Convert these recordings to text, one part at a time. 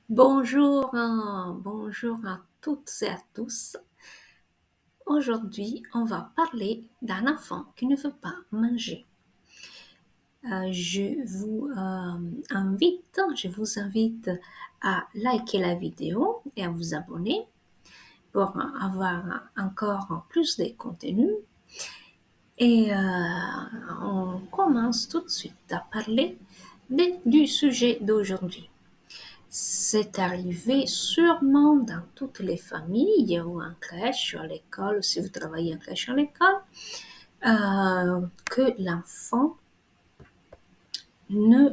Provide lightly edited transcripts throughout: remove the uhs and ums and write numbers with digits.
Bonjour, bonjour à toutes et à tous. Aujourd'hui, on va parler d'un enfant qui ne veut pas manger. Je vous invite à liker la vidéo et à vous abonner pour avoir encore plus de contenu. Et on commence tout de suite à parler du sujet d'aujourd'hui. C'est arrivé sûrement dans toutes les familles ou en crèche ou à l'école, si vous travaillez en crèche ou à l'école, que l'enfant ne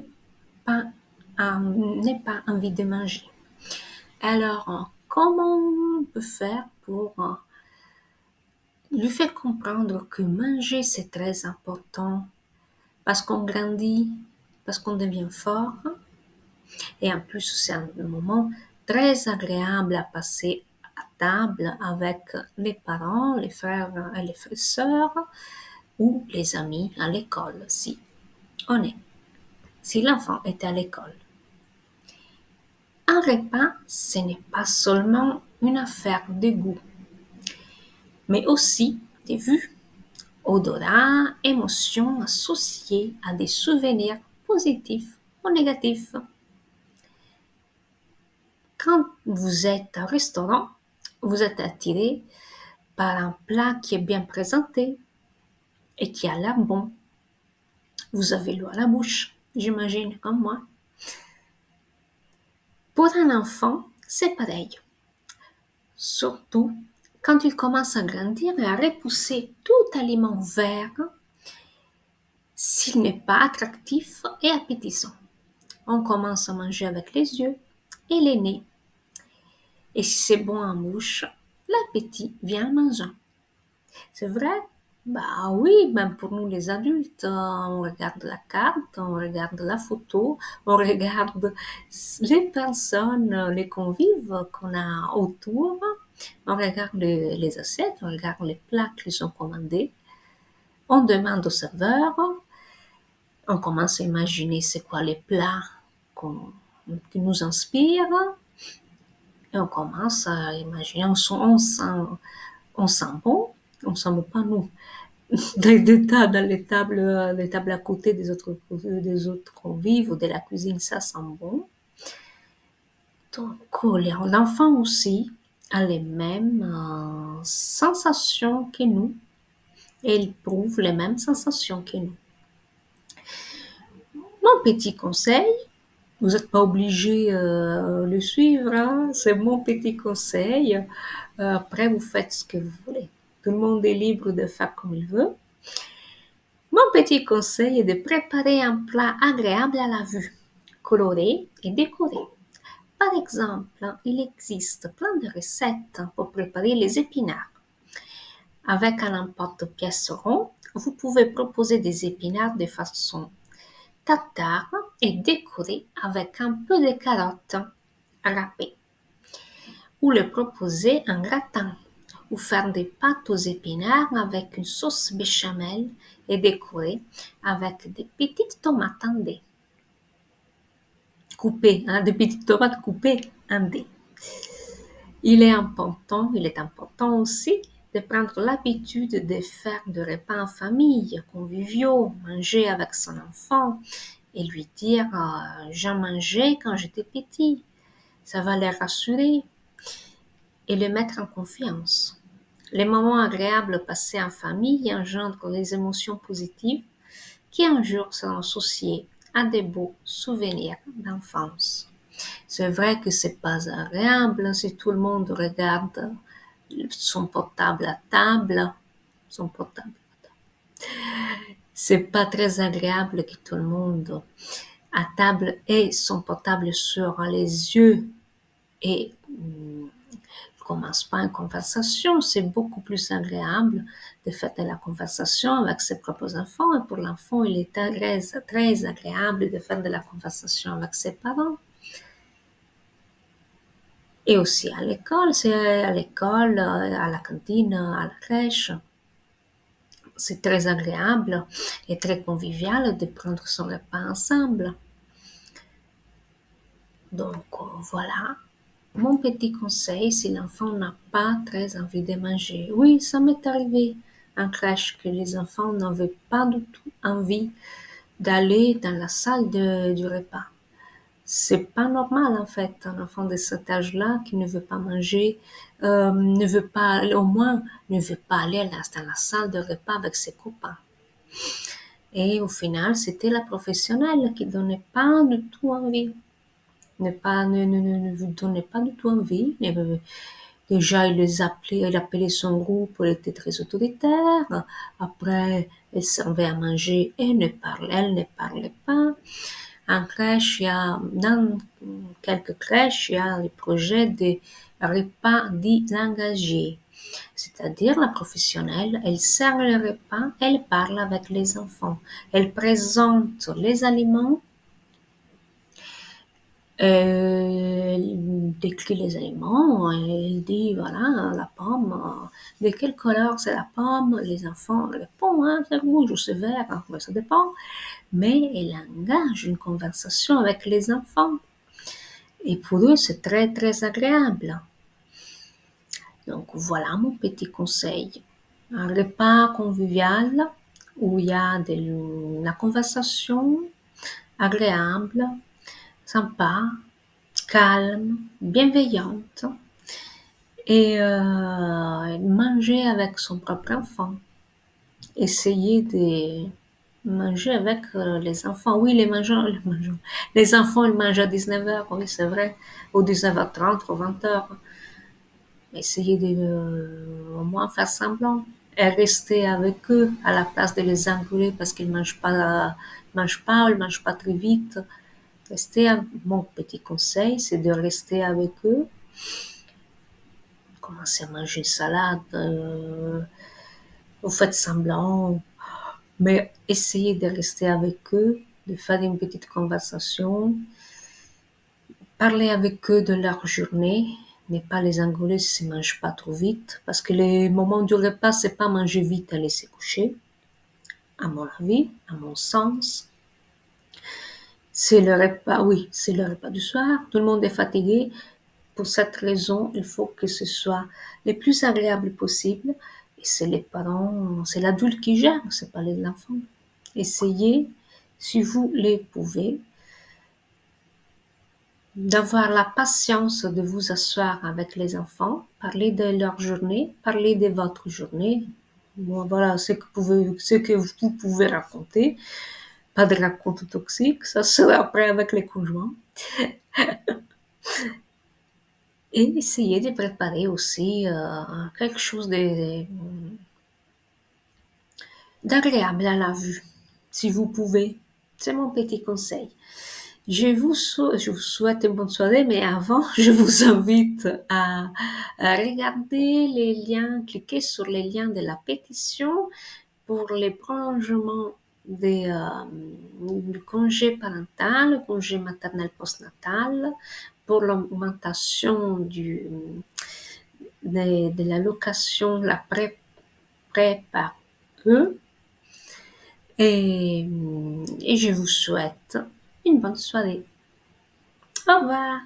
pas, n'ait pas envie de manger. Alors, comment on peut faire pour lui faire comprendre que manger c'est très important parce qu'on grandit, parce qu'on devient fort, et en plus c'est un moment très agréable à passer à table avec les parents, les frères et les sœurs ou les amis à l'école si l'enfant est à l'école. Un repas, ce n'est pas seulement une affaire de goût, mais aussi de vues, odorats, émotions associées à des souvenirs positifs ou négatifs. Quand vous êtes au restaurant, vous êtes attiré par un plat qui est bien présenté et qui a l'air bon. Vous avez l'eau à la bouche, j'imagine, comme moi. Pour un enfant, c'est pareil. Surtout quand il commence à grandir et à repousser tout aliment vert s'il n'est pas attractif et appétissant. On commence à manger avec les yeux et les nez. Et si c'est bon en bouche, l'appétit vient en mangeant. C'est vrai? Bah oui, même pour nous les adultes, on regarde la carte, on regarde la photo, on regarde les personnes, les convives qu'on a autour, on regarde les assiettes, on regarde les plats qu'ils ont commandés, on demande au serveur, on commence à imaginer c'est quoi les plats qui nous inspirent, et on commence à imaginer, on sent bon, on sent bon pas nous. Dans les tables à côté des autres convives ou de la cuisine, ça sent bon. Donc, l'enfant aussi a les mêmes sensations que nous et il prouve les mêmes sensations que nous. Mon petit conseil, vous n'êtes pas obligé de le suivre, hein, c'est mon petit conseil. Après, vous faites ce que vous voulez. Tout le monde est libre de faire comme il veut. Mon petit conseil est de préparer un plat agréable à la vue, coloré et décoré. Par exemple, il existe plein de recettes pour préparer les épinards. Avec un emporte-pièce rond, vous pouvez proposer des épinards de façon tartare et décorer avec un peu de carottes râpées. Ou le proposer en gratin, ou faire des pâtes aux épinards avec une sauce béchamel et décorer avec des petites tomates en dés. Coupées, hein, des petites tomates coupées en dés. Il est important aussi de prendre l'habitude de faire des repas en famille, conviviaux, manger avec son enfant et lui dire j'en mangeais quand j'étais petit. Ça va les rassurer et le mettre en confiance. Les moments agréables passés en famille engendrent des émotions positives qui un jour seront associées à des beaux souvenirs d'enfance. C'est vrai que c'est pas agréable si tout le monde regarde son portable à table, son portable. C'est pas très agréable que tout le monde à table ait son portable sur les yeux et commence pas une conversation. C'est beaucoup plus agréable de faire de la conversation avec ses propres enfants. Et pour l'enfant, il est très, très agréable de faire de la conversation avec ses parents. Et aussi à l'école, c'est à l'école, à la cantine, à la crèche. C'est très agréable et très convivial de prendre son repas ensemble. Donc voilà, mon petit conseil si l'enfant n'a pas très envie de manger. Oui, ça m'est arrivé en crèche que les enfants n'avaient pas du tout envie d'aller dans la salle du repas. C'est pas normal en fait, un enfant de cet âge-là qui ne veut pas manger, ne veut pas, au moins, ne veut pas aller dans la salle de repas avec ses copains. Et au final, c'était la professionnelle qui donnait pas du tout envie. Ne vous donnait pas du tout envie. Déjà, il appelait son groupe, elle était très autoritaire. Après, elle servait à manger et elle ne parlait pas. En crèche, dans quelques crèches, il y a le projet des repas dits engagés. C'est-à-dire la professionnelle, elle sert le repas, elle parle avec les enfants, elle présente les aliments, elle décrit les aliments, elle dit voilà la pomme, de quelle couleur c'est la pomme, les enfants répondent hein, c'est rouge ou c'est vert, hein, ouais, ça dépend, mais elle engage une conversation avec les enfants. Et pour eux, c'est très, très agréable. Donc, voilà mon petit conseil. Un repas convivial où il y a de la conversation agréable, sympa, calme, bienveillante et manger avec son propre enfant. Essayer de manger avec les enfants. Oui, les enfants, ils mangent à 19h, oui, c'est vrai, ou 19h30 ou 20h. Essayer de au moins faire semblant et rester avec eux à la place de les engueuler parce qu'ils mangent pas très vite. Mon petit conseil, c'est de rester avec eux, commencer à manger une salade, vous faites semblant, mais essayez de rester avec eux, de faire une petite conversation, parler avec eux de leur journée, ne pas les engueuler s'ils ne mangent pas trop vite, parce que le moment du repas, c'est pas manger vite et aller se coucher, à mon avis, à mon sens. C'est le repas, oui, c'est le repas du soir, tout le monde est fatigué. Pour cette raison, il faut que ce soit le plus agréable possible. Et c'est les parents, c'est l'adulte qui gère, c'est pas les enfants. Essayez, si vous le pouvez, d'avoir la patience de vous asseoir avec les enfants, parler de leur journée, parler de votre journée. Bon, voilà ce que vous pouvez raconter. Pas de raconte toxique, ça sera après avec les conjoints. Et essayer de préparer aussi quelque chose d'agréable à la vue, si vous pouvez. C'est mon petit conseil. Je vous souhaite une bonne soirée, mais avant, je vous invite à regarder les liens, cliquer sur les liens de la pétition pour les prolongements du congé parental, le congé maternel postnatal, pour l'augmentation de l'allocation, la pré par eux. Et je vous souhaite une bonne soirée. Au revoir.